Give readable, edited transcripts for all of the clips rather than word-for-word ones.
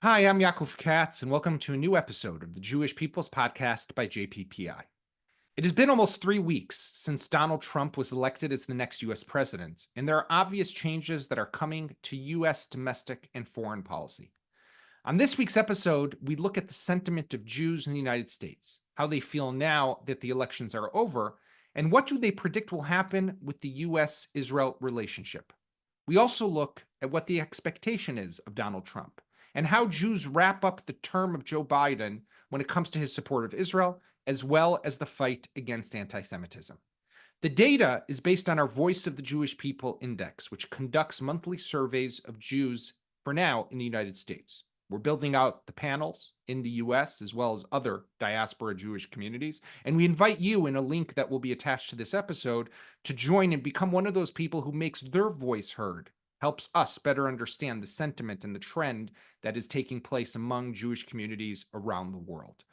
Hi, I'm Yaakov Katz, and welcome to a new episode of the Jewish People's Podcast by JPPI. It has been almost 3 weeks since Donald Trump was elected as the next U.S. president, and there are obvious changes that are coming to U.S. domestic and foreign policy. On this week's episode, we look at the sentiment of Jews in the United States, how they feel now that the elections are over, and what do they predict will happen with the U.S. Israel relationship. We also look at what the expectation is of Donald Trump and how Jews wrap up the term of Joe Biden when it comes to his support of Israel, as well as the fight against anti Semitism. The data is based on our Voice of the Jewish People Index, which conducts monthly surveys of Jews for now in the United States. We're building out the panels in the US as well as other diaspora Jewish communities. And we invite you in a link that will be attached to this episode to join and become one of those people who makes their voice heard, helps us better understand the sentiment and the trend that is taking place among Jewish communities around the world.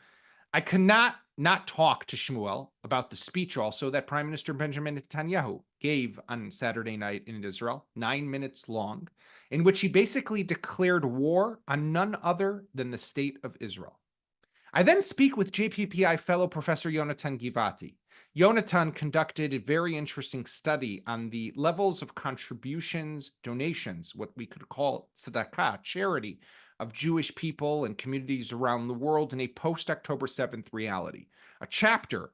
I cannot not talk to Shmuel about the speech also that Prime Minister Benjamin Netanyahu gave on Saturday night in Israel, 9 minutes long, in which he basically declared war on none other than the state of Israel. I then speak with JPPI fellow Professor Yonatan Givati. Yonatan conducted a very interesting study on the levels of contributions, donations, what we could call tzedakah, charity, of Jewish people and communities around the world in a post-October 7th reality. A chapter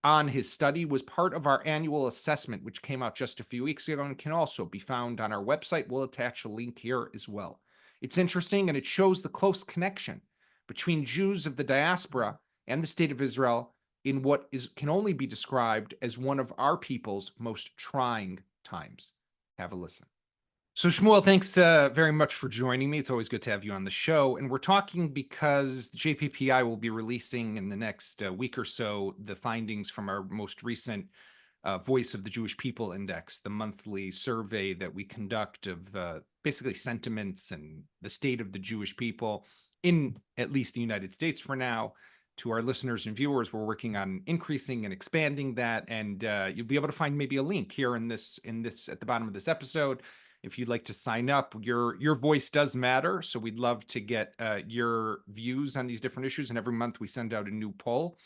on his study was part of our annual assessment, which came out just a few weeks ago and can also be found on our website. We'll attach a link here as well. It's interesting, and it shows the close connection between Jews of the diaspora and the state of Israel in what can only be described as one of our people's most trying times. Have a listen. So, Shmuel, thanks very much for joining me. It's always good to have you on the show. And we're talking because the JPPI will be releasing in the next week or so the findings from our most recent Voice of the Jewish People Index, the monthly survey that we conduct of basically sentiments and the state of the Jewish people in at least the United States for now. To our listeners and viewers, we're working on increasing and expanding that, and you'll be able to find maybe a link here in this at the bottom of this episode. If you'd like to sign up, your voice does matter. So we'd love to get your views on these different issues. And every month we send out a new poll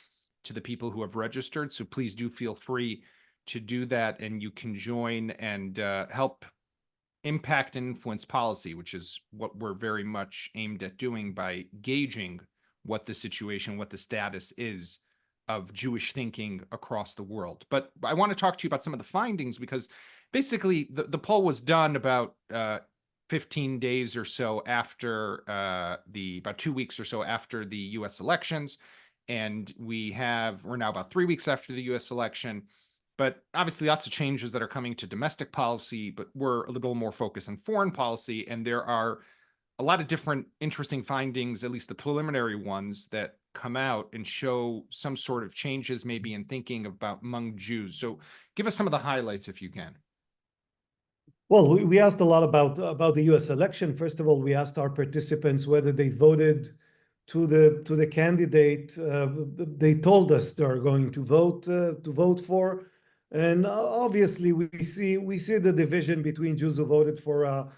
to the people who have registered. So please do feel free to do that. And you can join and help impact and influence policy, which is what we're very much aimed at doing by gauging what the situation, what the status is of Jewish thinking across the world. But I want to talk to you about some of the findings because basically the poll was done about 15 days or so after about 2 weeks or so after the U.S. elections. And we're now about 3 weeks after the U.S. election. But obviously lots of changes that are coming to domestic policy, but we're a little more focused on foreign policy. And there are a lot of different interesting findings, at least the preliminary ones, that come out and show some sort of changes maybe in thinking about among Jews. So give us some of the highlights if you can. Well, we asked a lot about the U.S. election. First of all, we asked our participants whether they voted to the candidate they told us they're going to vote for, and obviously we see the division between Jews who voted for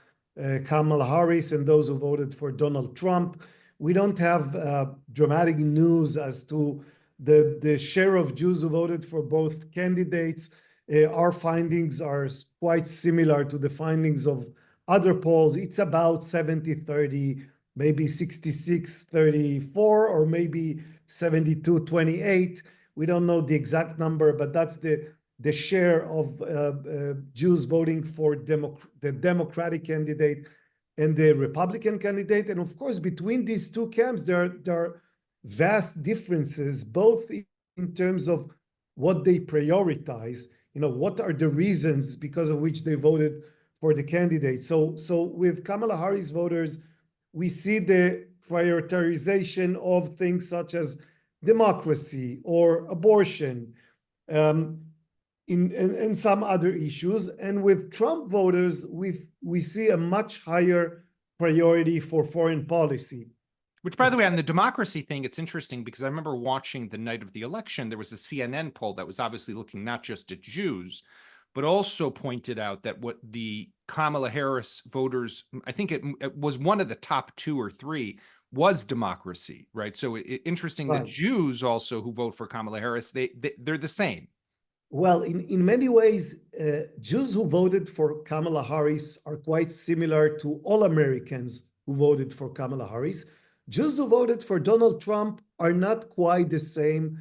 Kamala Harris and those who voted for Donald Trump. We don't have dramatic news as to the share of Jews who voted for both candidates. Our findings are quite similar to the findings of other polls. It's about 70-30, maybe 66-34, or maybe 72-28. We don't know the exact number, but that's the share of Jews voting for the Democratic candidate and the Republican candidate. And of course, between these two camps, there are vast differences, both in terms of what they prioritize. What are the reasons because of which they voted for the candidate? So with Kamala Harris voters, we see the prioritization of things such as democracy or abortion, and some other issues. And with Trump voters, we see a much higher priority for foreign policy. Which, by the way, on the democracy thing, it's interesting because I remember watching the night of the election, there was a CNN poll that was obviously looking not just at Jews, but also pointed out that what the Kamala Harris voters, I think it was one of the top two or three, was democracy, right? So interesting that Right. Jews also who vote for Kamala Harris, they're the same. Well, in many ways, Jews who voted for Kamala Harris are quite similar to all Americans who voted for Kamala Harris. Jews who voted for Donald Trump are not quite the same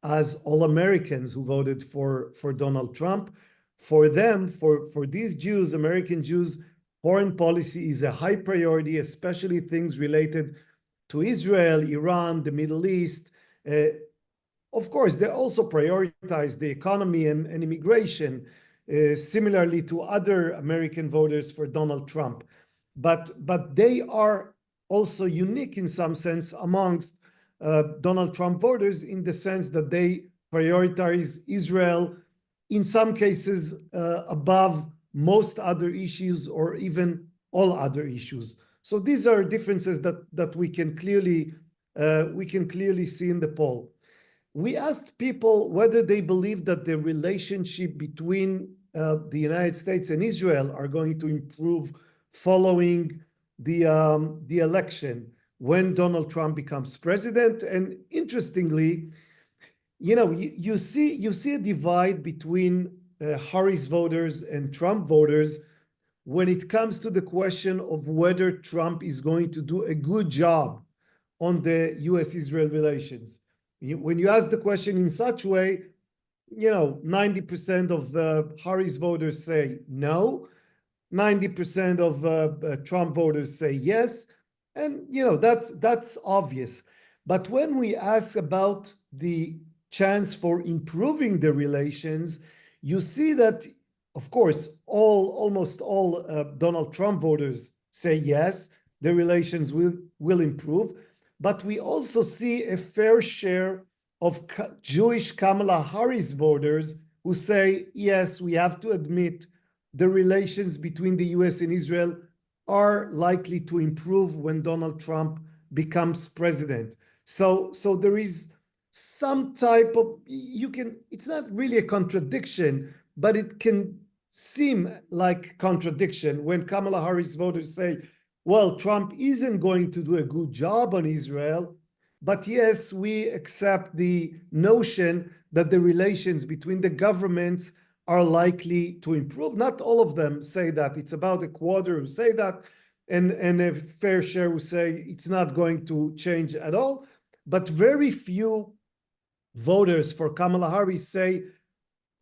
as all Americans who voted for Donald Trump. For them, for these Jews, American Jews, foreign policy is a high priority, especially things related to Israel, Iran, the Middle East. Of course, they also prioritize the economy and immigration, similarly to other American voters for Donald Trump. But they are also unique in some sense amongst Donald Trump voters in the sense that they prioritize Israel, in some cases above most other issues or even all other issues. So these are differences that we can clearly see in the poll. We asked people whether they believe that the relationship between the United States and Israel are going to improve following the election when Donald Trump becomes president. And interestingly, you see a divide between Harris voters and Trump voters when it comes to the question of whether Trump is going to do a good job on the U.S. Israel relations. When you ask the question in such way, 90% of Harris voters say no, 90% of Trump voters say yes, and that's obvious. But when we ask about the chance for improving the relations, you see that, of course, almost all Donald Trump voters say yes, the relations will improve. But we also see a fair share of Jewish Kamala Harris voters who say, yes, we have to admit the relations between the US and Israel are likely to improve when Donald Trump becomes president. So there is some type of, it's not really a contradiction, but it can seem like contradiction when Kamala Harris voters say, well, Trump isn't going to do a good job on Israel, but yes, we accept the notion that the relations between the governments are likely to improve. Not all of them say that. It's about a quarter who say that, and a fair share who say it's not going to change at all. But very few voters for Kamala Harris say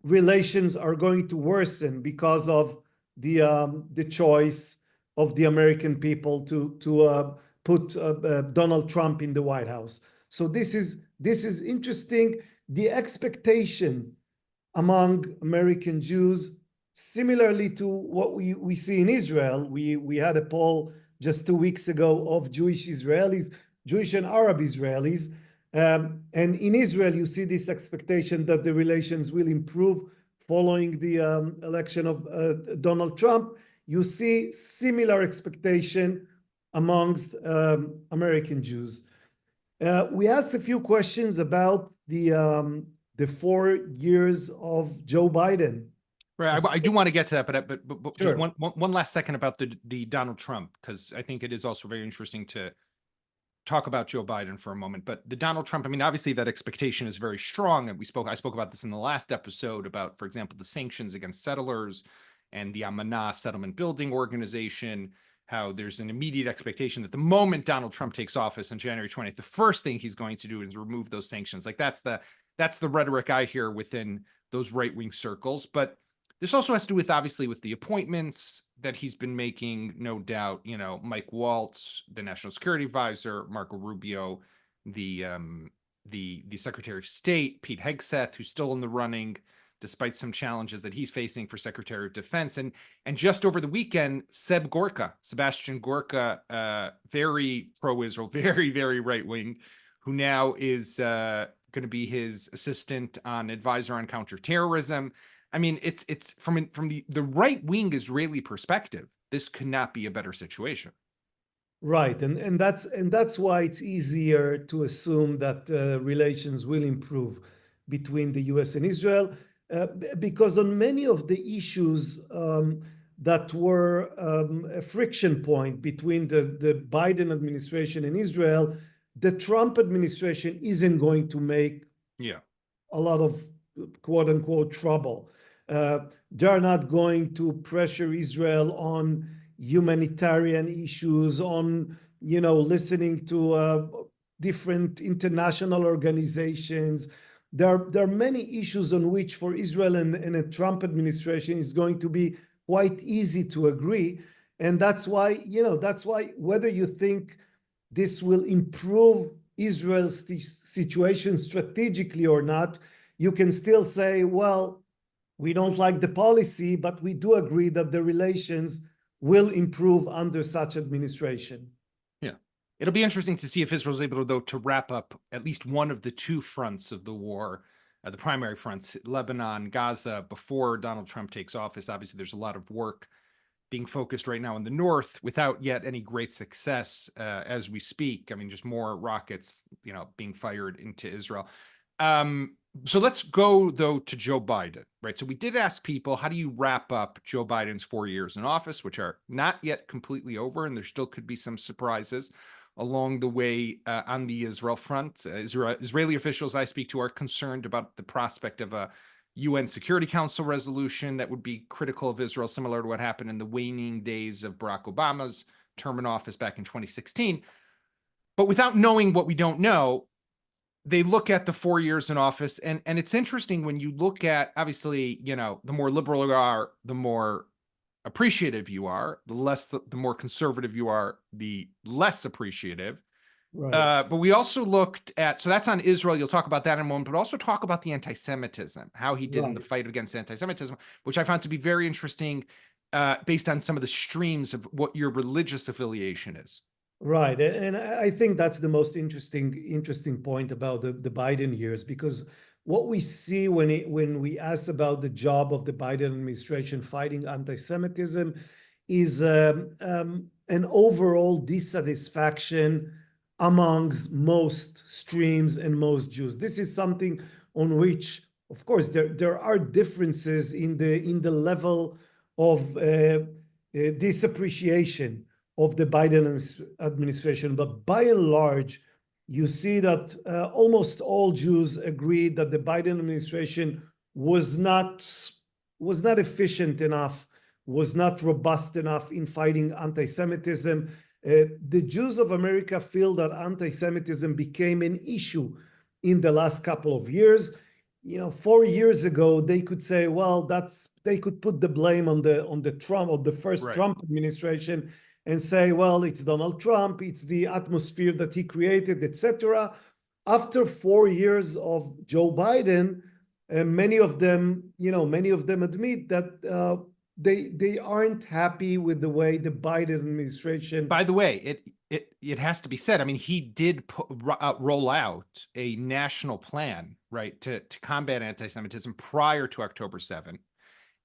relations are going to worsen because of the choice of the American people to put Donald Trump in the White House. So this is interesting. The expectation among American Jews, similarly to what we see in Israel. We had a poll just 2 weeks ago of Jewish Israelis, Jewish and Arab Israelis. And in Israel, you see this expectation that the relations will improve following the election of Donald Trump. You see similar expectation amongst American Jews. We asked a few questions about the 4 years of Joe Biden. Right, I do want to get to that, but just Sure. one last second about the Donald Trump, because I think it is also very interesting to talk about Joe Biden for a moment. But the Donald Trump, I mean, obviously that expectation is very strong, and I spoke about this in the last episode about, for example, the sanctions against settlers and the Amanah Settlement Building Organization. How there's an immediate expectation that the moment Donald Trump takes office on January 20th, the first thing he's going to do is remove those sanctions. Like that's the rhetoric I hear within those right-wing circles. But this also has to do with, obviously, with the appointments that he's been making, no doubt. Mike Waltz, the national security advisor, Marco Rubio, the Secretary of State, Pete Hegseth, who's still in the running, despite some challenges that he's facing for Secretary of Defense. And just over the weekend, Sebastian Gorka, very pro-Israel, very, very right-wing, who now is going to be his assistant on advisor on counterterrorism. I mean, it's from the right-wing Israeli perspective, this could not be a better situation. Right, and that's why it's easier to assume that relations will improve between the U.S. and Israel, because on many of the issues, that were a friction point between the Biden administration and Israel, the Trump administration isn't going to make Yeah. a lot of quote unquote trouble. They're not going to pressure Israel on humanitarian issues, on listening to different international organizations. There are many issues on which for Israel and a Trump administration is going to be quite easy to agree. And that's why whether you think this will improve Israel's situation strategically or not, you can still say, well, we don't like the policy, but we do agree that the relations will improve under such administration. Yeah. It'll be interesting to see if Israel's able to, though, to wrap up at least one of the two fronts of the war, the primary fronts, Lebanon, Gaza, before Donald Trump takes office. Obviously, there's a lot of work being focused right now in the north without yet any great success as we speak. I mean, just more rockets, being fired into Israel. So let's go, though, to Joe Biden, right? So we did ask people, how do you wrap up Joe Biden's 4 years in office, which are not yet completely over, and there still could be some surprises along the way on the Israel front. Israeli officials I speak to are concerned about the prospect of a UN Security Council resolution that would be critical of Israel, similar to what happened in the waning days of Barack Obama's term in office back in 2016. But without knowing what we don't know, they look at the 4 years in office, and it's interesting when you look at, obviously, the more liberal you are, the more appreciative you are, the more conservative you are, the less appreciative. Right. But we also looked at, so that's on Israel. You'll talk about that in a moment, but also talk about the anti-Semitism, how he did in the Right. fight against anti-Semitism, which I found to be very interesting based on some of the streams of what your religious affiliation is. Right. And I think that's the most interesting point about the Biden years, because what we see when we ask about the job of the Biden administration fighting anti-Semitism is an overall dissatisfaction amongst most streams and most Jews. This is something on which, of course, there are differences in the level of disappreciation of the Biden administration. But by and large, you see that almost all Jews agreed that the Biden administration was not efficient enough, was not robust enough in fighting anti-Semitism. The Jews of America feel that anti-Semitism became an issue in the last couple of years. 4 years ago, they could say, well, they could put the blame on the Trump, or the first Right. Trump administration, and say, well, it's Donald Trump, it's the atmosphere that he created, etc. After 4 years of Joe Biden, many of them admit that they aren't happy with the way the Biden administration. By the way, it has to be said. I mean, he did roll out a national plan, right, to combat anti-Semitism prior to October 7th.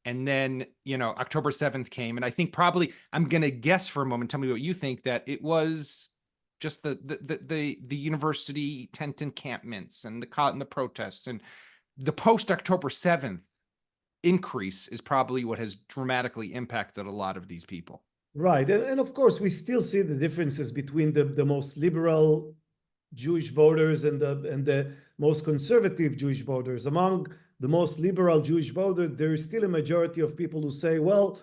And then, October 7th came, and I think probably, I'm going to guess for a moment, tell me what you think, that it was just the university tent encampments and the protests, and the post October 7th increase is probably what has dramatically impacted a lot of these people. Right. And of course, we still see the differences between the most liberal Jewish voters and the most conservative Jewish voters. Among the most liberal Jewish voters, there is still a majority of people who say, well,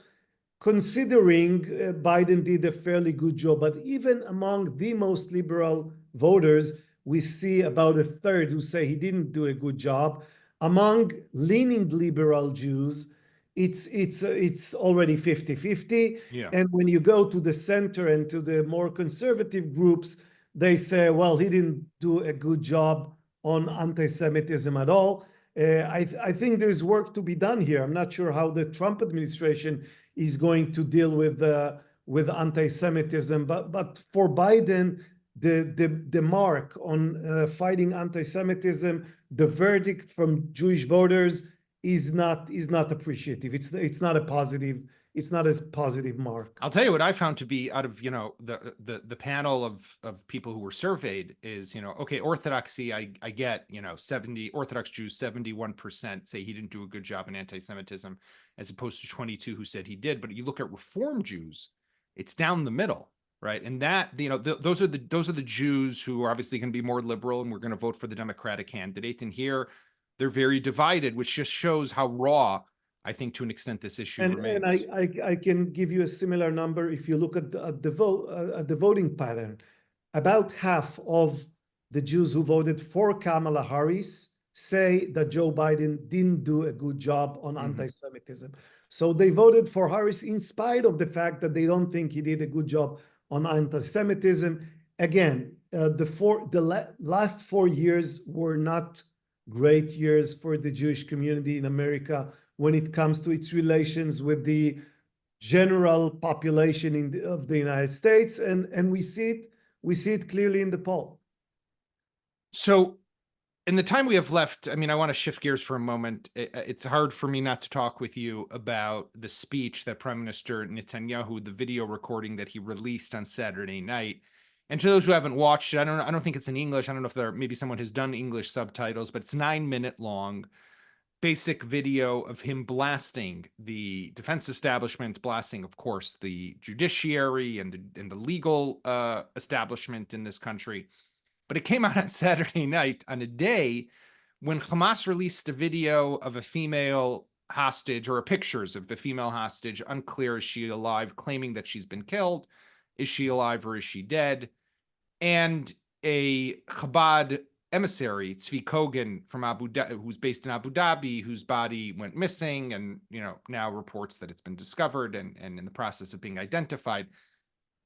considering Biden did a fairly good job, but even among the most liberal voters, we see about a third who say he didn't do a good job. Among leaning liberal Jews, it's already 50-50. Yeah. And when you go to the center and to the more conservative groups, they say, well, he didn't do a good job on anti-Semitism at all. I think there's work to be done here. I'm not sure how the Trump administration is going to deal with anti-Semitism, but for Biden, the mark on fighting anti-Semitism, the verdict from Jewish voters is not appreciative. It's not a positive it's not a positive mark. I'll tell you what I found to be out of, the panel of people who were surveyed is, okay, orthodoxy, I get, 70 Orthodox Jews, 71% say he didn't do a good job in anti-Semitism, as opposed to 22 who said he did. But you look at Reform Jews, it's down the middle, right? And that, those are the Jews who are obviously going to be more liberal and we're going to vote for the Democratic candidate. And here they're very divided, which just shows how raw, I think, to an extent, this issue And remains. I can give you a similar number. If you look at the voting pattern, about half of the Jews who voted for Kamala Harris say that Joe Biden didn't do a good job on anti-Semitism. So they voted for Harris in spite of the fact that they don't think he did a good job on anti-Semitism. Again, the last 4 years were not great years for the Jewish community in America when it comes to its relations with the general population of the United States, and we see it clearly in the poll. So, in the time we have left, I mean, I want to shift gears for a moment. It's hard for me not to talk with you about the speech that Prime Minister Netanyahu, the video recording that he released on Saturday night. And to those who haven't watched it, I don't think it's in English. I don't know if maybe someone has done English subtitles, but it's 9-minute long. Basic video of him blasting the defense establishment, blasting, of course, the judiciary and the legal establishment in this country. But it came out on Saturday night on a day when Hamas released a video of a female hostage, or pictures of the female hostage, unclear, is she alive, claiming that she's been killed. Is she alive or is she dead? And a Chabad emissary, Tzvi Kogan, from who's based in Abu Dhabi, whose body went missing, and now reports that it's been discovered and in the process of being identified,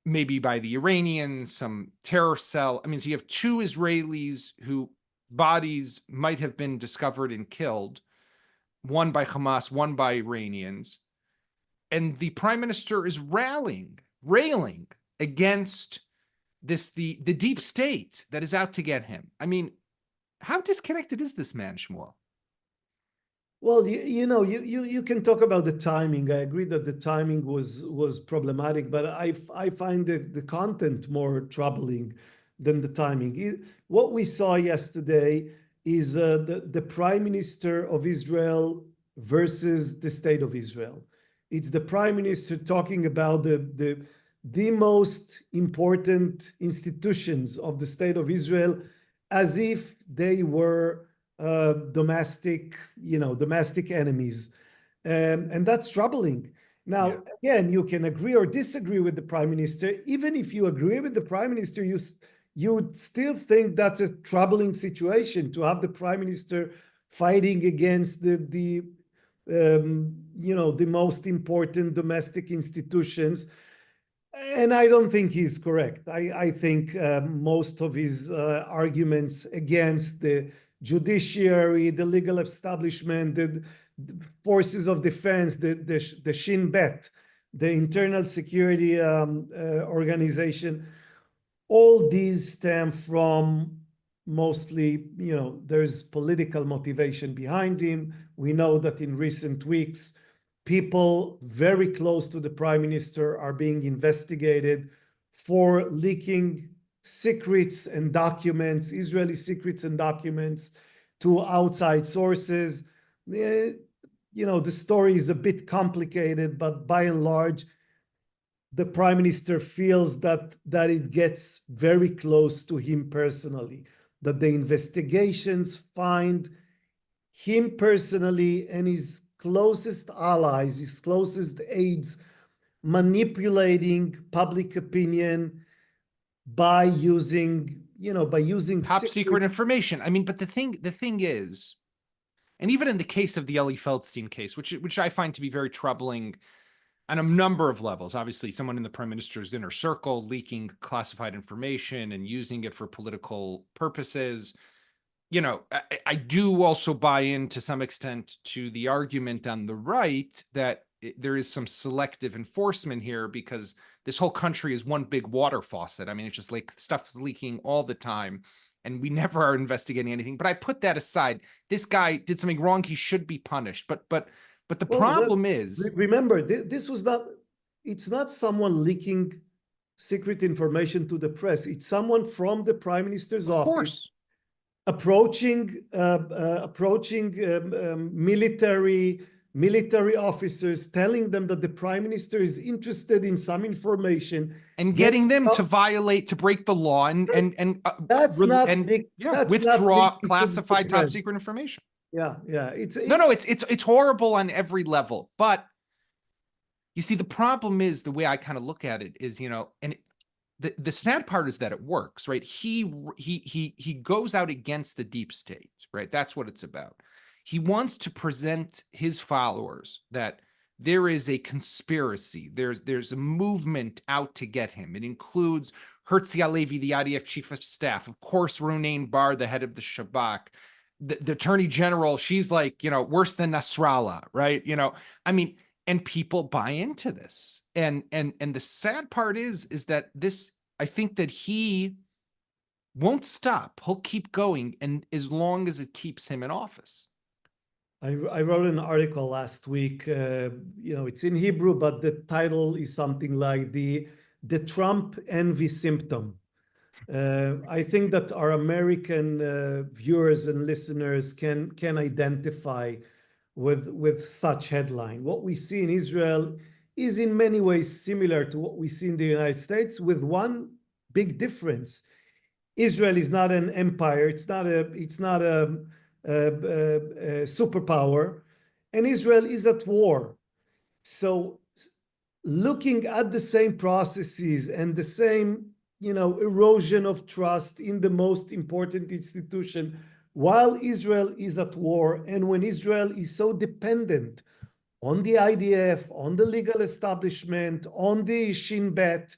maybe by the Iranians, some terror cell. I mean, so you have 2 Israelis who bodies might have been discovered and killed, one by Hamas, one by Iranians, and the prime minister is railing against this, the deep state that is out to get him. I mean, how disconnected is this man, Shmuel? Well, you can talk about the timing. I agree that the timing was problematic, but I find the content more troubling than the timing. What we saw yesterday is the Prime Minister of Israel versus the State of Israel. It's the Prime Minister talking about the most important institutions of the State of Israel as if they were domestic enemies. And that's troubling. Now, again, you can agree or disagree with the Prime Minister. Even if you agree with the Prime Minister, you would still think that's a troubling situation to have the Prime Minister fighting against the most important domestic institutions. And I don't think he's correct. I think most of his arguments against the judiciary, the legal establishment, the forces of defense, the Shin Bet, the internal security organization, all these stem from mostly, there's political motivation behind him. We know that in recent weeks, people very close to the Prime Minister are being investigated for leaking secrets and documents, Israeli secrets and documents, to outside sources. The story is a bit complicated, but by and large, the Prime Minister feels that it gets very close to him personally, that the investigations find him personally and his closest allies, his closest aides, manipulating public opinion by using top secret information. I mean, but the thing is, and even in the case of the Eli Feldstein case, which I find to be very troubling on a number of levels. Obviously, someone in the prime minister's inner circle leaking classified information and using it for political purposes. I do also buy in to some extent to the argument on the right that there is some selective enforcement here, because this whole country is one big water faucet. I mean, it's just like stuff is leaking all the time and we never are investigating anything. But I put that aside. This guy did something wrong. He should be punished. But But the Well, problem is, remember, this was not, it's not someone leaking secret information to the press. It's someone from the prime minister's of office course, approaching military officers, telling them that the prime minister is interested in some information, and getting getting them to up. violate, to break the law, and yeah, That's not withdraw leaking to the classified top press. secret information. Yeah, yeah. It's horrible on every level. But you see, the problem is, the way I kind of look at it is, and the sad part is that it works, right? He goes out against the deep state, right? That's what it's about. He wants to present his followers that there is a conspiracy. There's a movement out to get him. It includes Herzi Halevi, the IDF chief of staff, of course, Ronain Bar, the head of the Shabak, the attorney general. She's like, worse than Nasrallah, right? I mean, and people buy into this. And the sad part is that this, I think that he won't stop. He'll keep going, and as long as it keeps him in office. I wrote an article last week. It's in Hebrew, but the title is something like the Trump envy symptom. I think that our American viewers and listeners can identify with such headline. What we see in Israel is in many ways similar to what we see in the United States, with one big difference. Israel is not an empire. It's not a superpower, and Israel is at war. So, looking at the same processes and the same, erosion of trust in the most important institution, while Israel is at war, and when Israel is so dependent on the IDF, on the legal establishment, on the Shin Bet,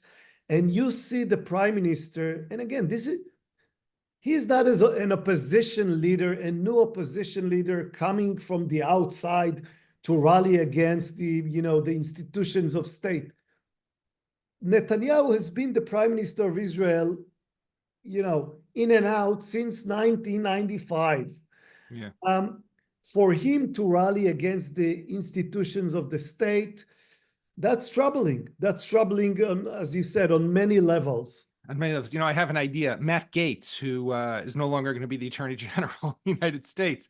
and you see the prime minister, and again, he's not as an opposition leader, a new opposition leader coming from the outside to rally against the institutions of state. Netanyahu has been the prime minister of Israel, in and out since 1995. Yeah. For him to rally against the institutions of the state, that's troubling. That's troubling, as you said, on many levels. And many of us, I have an idea. Matt Gaetz, who is no longer going to be the Attorney General of the United States,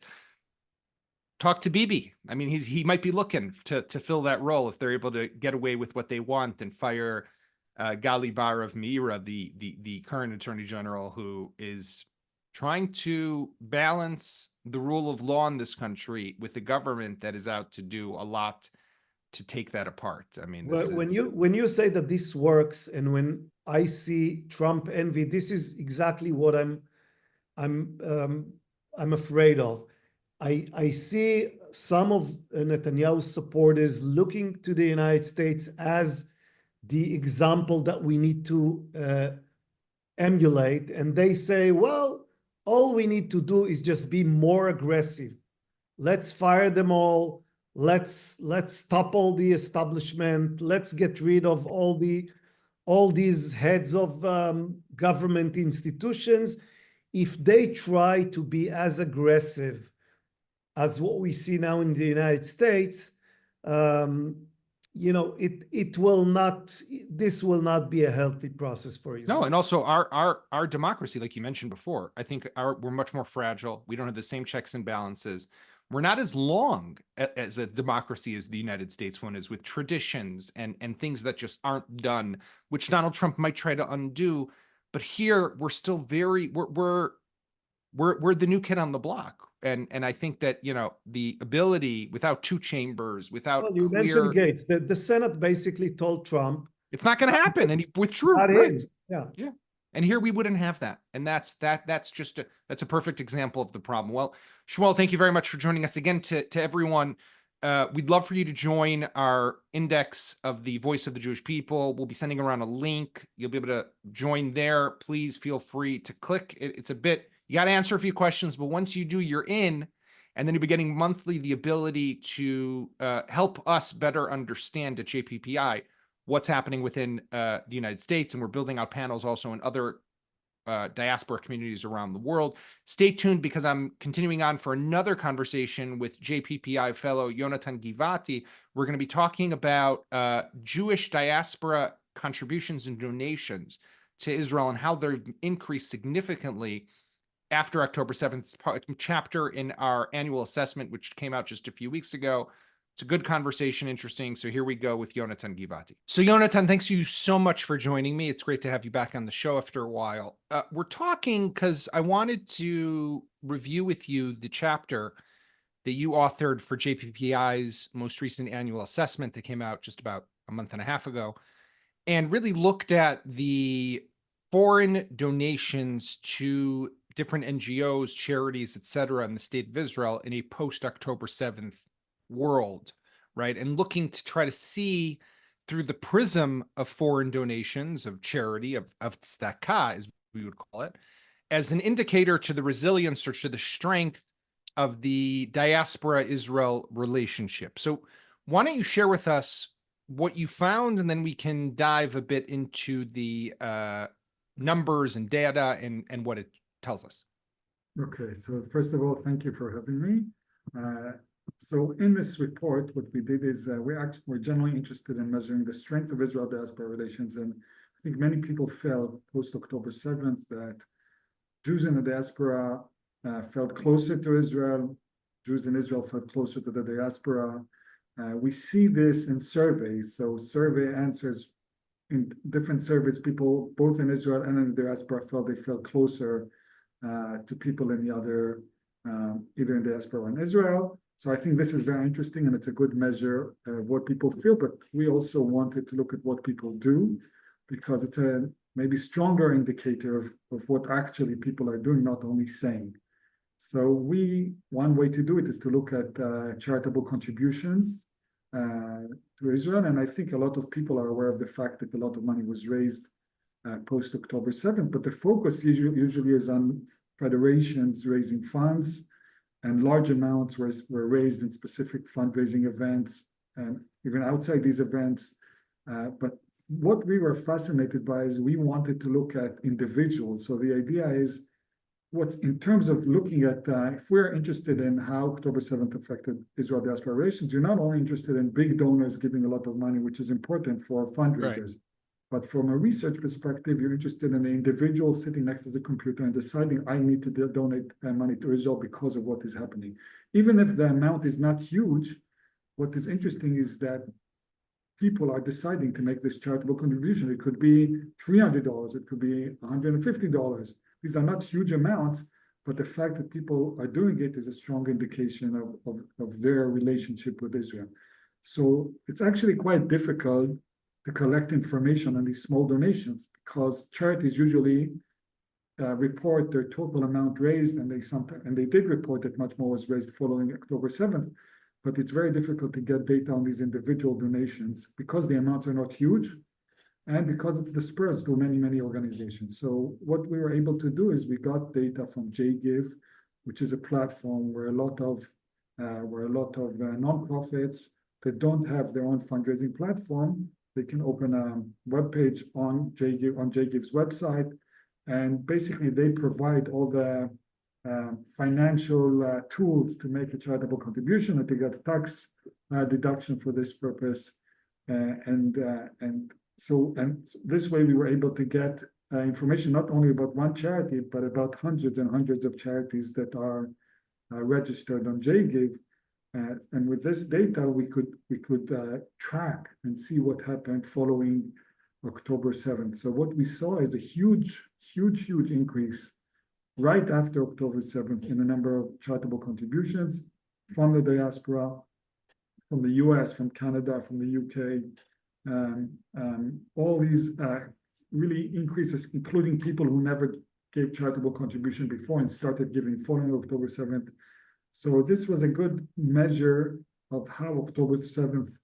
talk to Bibi. I mean, he might be looking to fill that role if they're able to get away with what they want and fire Gali Bar of Meira, the current Attorney General, who is trying to balance the rule of law in this country with a government that is out to do a lot to take that apart. I mean, when you say that this works, and when I see Trump envy, this is exactly what I'm afraid of. I see some of Netanyahu's supporters looking to the United States as the example that we need to emulate, and they say, well, all we need to do is just be more aggressive. Let's fire them all. Let's topple the establishment. Let's get rid of all these heads of government institutions. If they try to be as aggressive as what we see now in the United States, it will not. This will not be a healthy process for Israel. No, and also our democracy, like you mentioned before, I think we're much more fragile. We don't have the same checks and balances. We're not as long as a democracy as the United States one is, with traditions and things that just aren't done, which Donald Trump might try to undo. But here we're still we're the new kid on the block. And I think that, the ability, without two chambers, without Well, you mentioned Gates. The Senate basically told Trump it's not going to happen, and he withdrew. not Right? in. Yeah. Yeah. And here we wouldn't have that. And that's a perfect example of the problem. Well, Shmuel, thank you very much for joining us again. To everyone, we'd love for you to join our index of the Voice of the Jewish People. We'll be sending around a link. You'll be able to join there. Please feel free to click. It's a bit, you got to answer a few questions, but once you do, you're in. And then you'll be getting monthly the ability to help us better understand at JPPI what's happening within the United States. And we're building out panels also in other diaspora communities around the world. Stay tuned because I'm continuing on for another conversation with JPPI fellow Yonatan Givati. We're going to be talking about Jewish diaspora contributions and donations to Israel and how they've increased significantly after October 7th chapter in our annual assessment, which came out just a few weeks ago. It's a good conversation, interesting. So here we go with Yonatan Givati. So Yonatan, thanks you so much for joining me. It's great to have you back on the show after a while. We're talking because I wanted to review with you the chapter that you authored for JPPI's most recent annual assessment that came out just about a month and a half ago, and really looked at the foreign donations to different NGOs, charities, et cetera, in the state of Israel in a post-October 7th world, right? And looking to try to see through the prism of foreign donations, of charity, of tzedakah, as we would call it, as an indicator to the resilience or to the strength of the diaspora-Israel relationship. So why don't you share with us what you found, and then we can dive a bit into the numbers and data and what it tells us. Okay, so first of all, thank you for having me. So in this report, what we did is we're generally interested in measuring the strength of Israel-diaspora relations, and I think many people felt post-October 7th that Jews in the diaspora felt closer to Israel, Jews in Israel felt closer to the diaspora. We see this in surveys, so survey answers in different surveys, people both in Israel and in the diaspora felt they felt closer to people in the other, either in diaspora or in Israel. So I think this is very interesting and it's a good measure of what people feel, but we also wanted to look at what people do because it's a maybe stronger indicator of what actually people are doing, not only saying. So one way to do it is to look at charitable contributions to Israel. And I think a lot of people are aware of the fact that a lot of money was raised post-October 7th, but the focus usually is on federations raising funds, and large amounts were raised in specific fundraising events and even outside these events. But what we were fascinated by is we wanted to look at individuals. So the idea is what's in terms of looking at, if we're interested in how October 7th affected Israel diaspora relations, you're not only interested in big donors giving a lot of money, which is important for fundraisers, but from a research perspective, you're interested in the individual sitting next to the computer and deciding, I need to donate money to Israel because of what is happening. Even if the amount is not huge, what is interesting is that people are deciding to make this charitable contribution. It could be $300, it could be $150. These are not huge amounts, but the fact that people are doing it is a strong indication of their relationship with Israel. So it's actually quite difficult to collect information on these small donations because charities usually report their total amount raised, and they did report that much more was raised following October 7th, but it's very difficult to get data on these individual donations because the amounts are not huge and because it's dispersed to many organizations. So what we were able to do is we got data from JGive, which is a platform where a lot of nonprofits that don't have their own fundraising platform, they can open a web page on JGive's website, and basically they provide all the financial tools to make a charitable contribution and to get tax deduction for this purpose. And so this way we were able to get information not only about one charity, but about hundreds and hundreds of charities that are registered on JGive. And with this data, we could track and see what happened following October 7th. So what we saw is a huge increase right after October 7th in the number of charitable contributions from the diaspora, from the U.S., from Canada, from the U.K. All these really increases, including people who never gave charitable contribution before and started giving following October 7th. So this was a good measure of how October 7th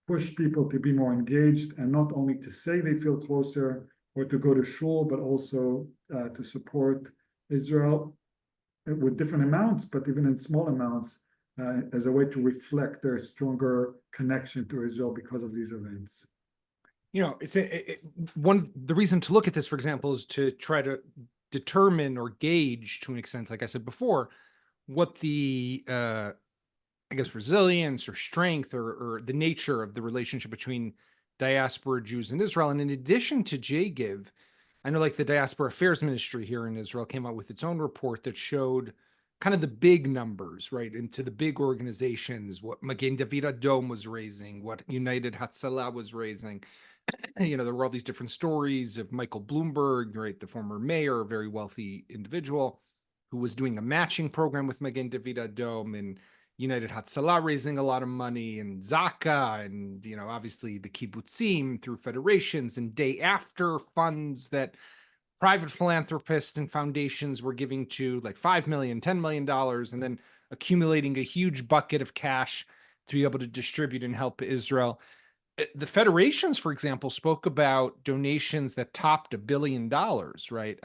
pushed people to be more engaged and not only to say they feel closer or to go to shul, but also to support Israel with different amounts, but even in small amounts, as a way to reflect their stronger connection to Israel because of these events. The reason to look at this, for example, is to try to determine or gauge, to an extent, like I said before, what the I guess resilience or strength or the nature of the relationship between diaspora Jews and Israel. And in addition to JGIV, I know like the Diaspora Affairs Ministry here in Israel came out with its own report that showed kind of the big numbers, right, into the big organizations, what Magen David Adom was raising, what United Hatzalah was raising. There were all these different stories of Michael Bloomberg, right, the former mayor, a very wealthy individual who was doing a matching program with Magen David Adom, and United Hatzalah raising a lot of money, and Zaka, and obviously the kibbutzim through federations, and day after funds that private philanthropists and foundations were giving to, like $5 million, $10 million, and then accumulating a huge bucket of cash to be able to distribute and help Israel. The federations, for example, spoke about donations that topped $1 billion, right?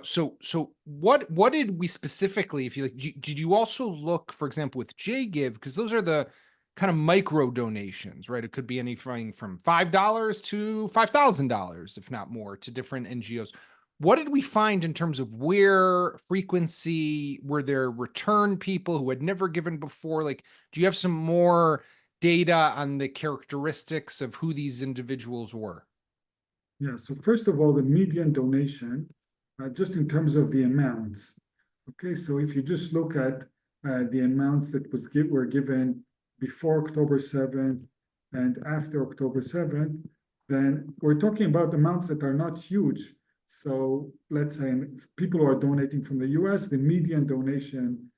So what did we specifically, if you like, did you also look, for example, with JGIV, because those are the kind of micro donations, right? It could be anything from $5 to $5,000, if not more, to different NGOs. What did we find in terms of where frequency, were there return people who had never given before? Like, do you have some more data on the characteristics of who these individuals were? Yeah, so first of all, the median donation, just in terms of the amounts. Okay, so if you just look at the amounts that were given before October 7th and after October 7th, then we're talking about amounts that are not huge. So let's say people who are donating from the US, the median donation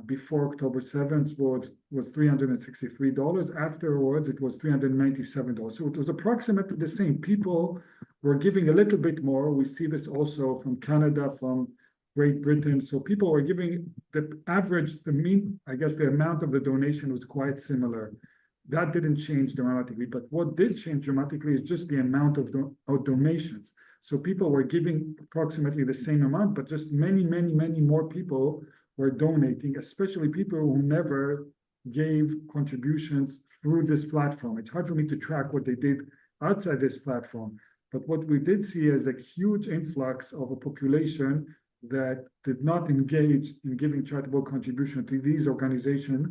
before October 7th was $363. Afterwards, it was $397. So it was approximately the same. People were giving a little bit more. We see this also from Canada, from Great Britain. So people were giving the average, the mean, I guess the amount of the donation was quite similar. That didn't change dramatically. But what did change dramatically is just the amount of donations. So people were giving approximately the same amount, but just many, many, many more people were donating, especially people who never gave contributions through this platform. It's hard for me to track what they did outside this platform, but what we did see is a huge influx of a population that did not engage in giving charitable contribution to these organizations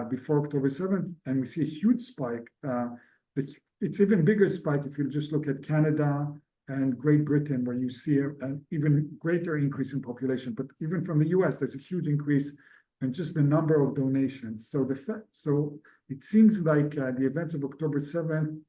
before October 7th, and we see a huge spike. It's even bigger spike if you just look at Canada and Great Britain, where you see an even greater increase in population. But even from the US, there's a huge increase in just the number of donations. So it seems like the events of October 7th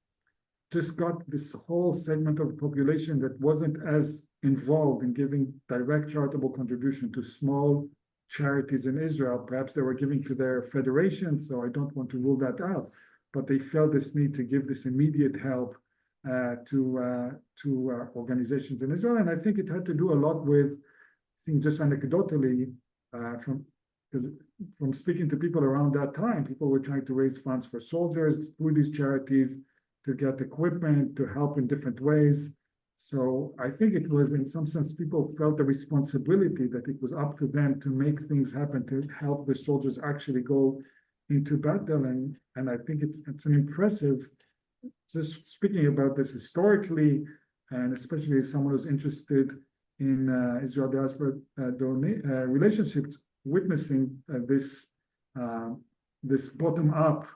just got this whole segment of the population that wasn't as involved in giving direct charitable contribution to small charities in Israel. Perhaps they were giving to their federation, so I don't want to rule that out, but they felt this need to give this immediate help to organizations in Israel. And I think it had to do a lot with, I think just anecdotally, from speaking to people around that time, people were trying to raise funds for soldiers through these charities, to get equipment, to help in different ways. So I think it was, in some sense, people felt the responsibility that it was up to them to make things happen, to help the soldiers actually go into battle. And I think it's an impressive, just speaking about this historically, and especially as someone who's interested in Israel diaspora relationships, witnessing this bottom-up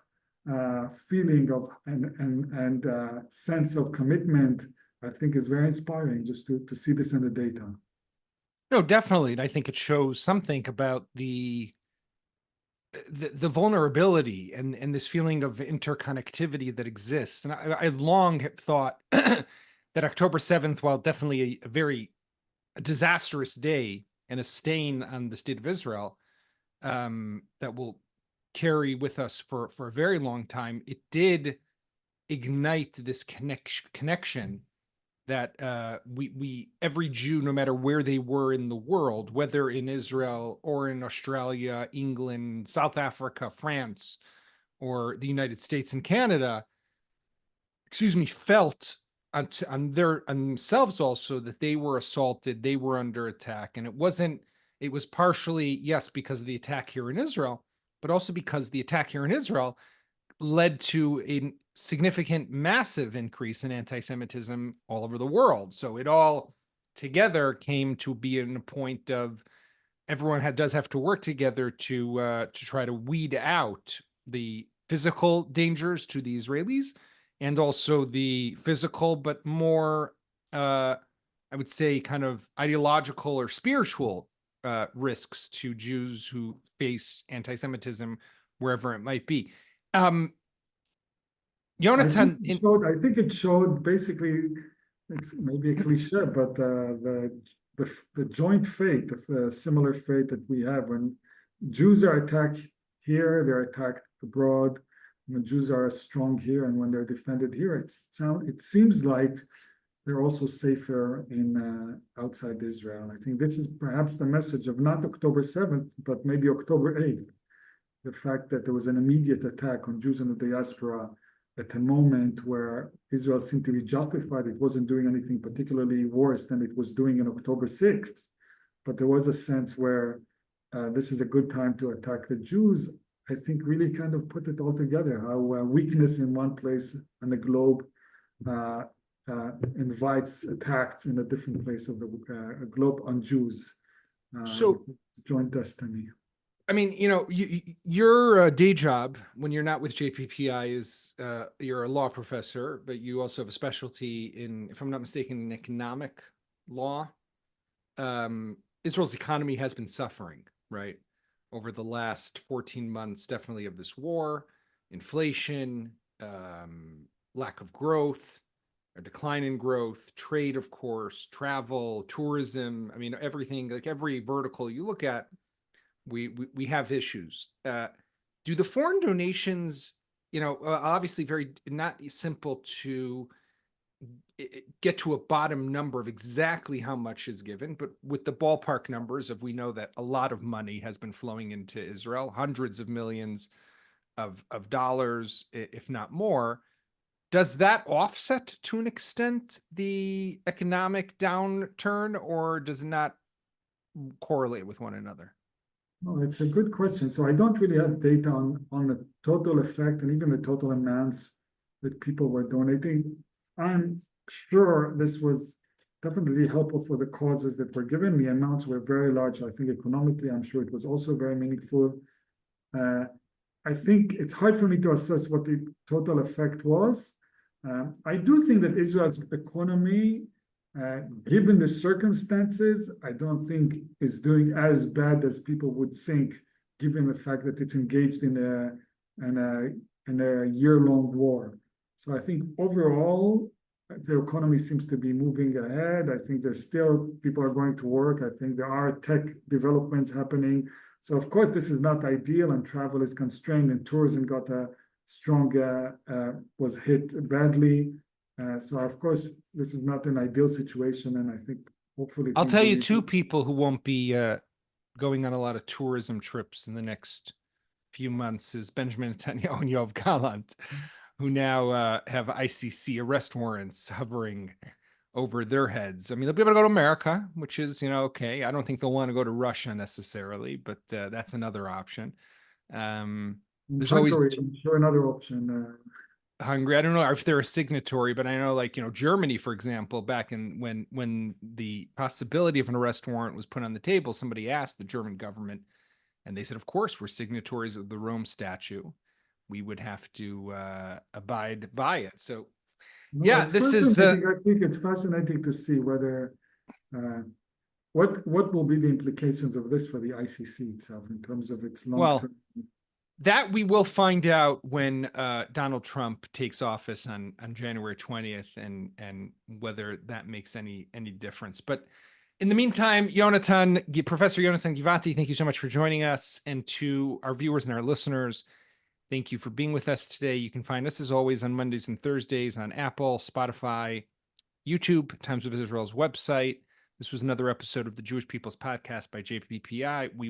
feeling of and sense of commitment, I think is very inspiring just to see this in the data. No, definitely. And I think it shows something about the vulnerability and this feeling of interconnectivity that exists. And I long have thought that October 7th, while definitely a very disastrous day and a stain on the state of Israel, that will carry with us for a very long time, it did ignite this connection that we every Jew, no matter where they were in the world, whether in Israel or in Australia, England, South Africa, France, or the United States and Canada, felt on themselves also that they were assaulted, they were under attack. And it was partially, yes, because of the attack here in Israel, but also because the attack here in Israel led to a significant, massive increase in anti-Semitism all over the world. So it all together came to be in a point of everyone does have to work together to try to weed out the physical dangers to the Israelis and also the physical, but more, I would say, kind of ideological or spiritual risks to Jews who face anti-Semitism wherever it might be. Jonathan, I think it showed basically, it's maybe a cliche, but the joint fate, the similar fate that we have when Jews are attacked here, they're attacked abroad. When Jews are strong here, and when they're defended here, it seems like they're also safer in outside Israel. I think this is perhaps the message of not October 7th, but maybe October 8th. The fact that there was an immediate attack on Jews in the diaspora at a moment where Israel seemed to be justified. It wasn't doing anything particularly worse than it was doing on October 6th. But there was a sense where this is a good time to attack the Jews. I think really kind of put it all together, how weakness in one place on the globe invites attacks in a different place of the globe on Jews. So joint destiny. I mean, your day job when you're not with JPPI is you're a law professor, but you also have a specialty in, if I'm not mistaken, in economic law. Israel's economy has been suffering, right, over the last 14 months, definitely, of this war, inflation, lack of growth, a decline in growth, trade, of course, travel, tourism. I mean, everything, like every vertical you look at, we have issues. Do the foreign donations, obviously very not simple to get to a bottom number of exactly how much is given, but with the ballpark numbers of, we know that a lot of money has been flowing into Israel, hundreds of millions of dollars, if not more. Does that offset to an extent the economic downturn, or does it not correlate with one another? No, it's a good question. So I don't really have data on the total effect and even the total amounts that people were donating. I'm sure this was definitely helpful for the causes that were given. The amounts were very large. I think economically, I'm sure it was also very meaningful. I think it's hard for me to assess what the total effect was. I do think that Israel's economy, given the circumstances, I don't think is doing as bad as people would think, given the fact that it's engaged in a year-long war. So I think overall, the economy seems to be moving ahead. I think there's still people are going to work. I think there are tech developments happening. So of course, this is not ideal, and travel is constrained, and tourism got a strong was hit badly. So of course, this is not an ideal situation, and I think hopefully I'll tell you two people who won't be going on a lot of tourism trips in the next few months is Benjamin Netanyahu and Yoav Gallant, who now have ICC arrest warrants hovering over their heads. I mean, they'll be able to go to America, which is, okay. I don't think they'll want to go to Russia necessarily, but that's another option. There's always another option. Hungary. I don't know if they're a signatory, but I know, Germany, for example, back in when the possibility of an arrest warrant was put on the table, somebody asked the German government, and they said, of course, we're signatories of the Rome Statute. We would have to abide by it. So, yeah, this is. I think it's fascinating to see whether what will be the implications of this for the ICC itself in terms of its long-term. Well, that we will find out when Donald Trump takes office on January 20th, and whether that makes any difference. But in the meantime, Professor Jonathan Givati, thank you so much for joining us. And to our viewers and our listeners, thank you for being with us today. You can find us, as always, on Mondays and Thursdays on Apple, Spotify, YouTube, Times of Israel's website. This was another episode of the Jewish People's Podcast by JPPI. We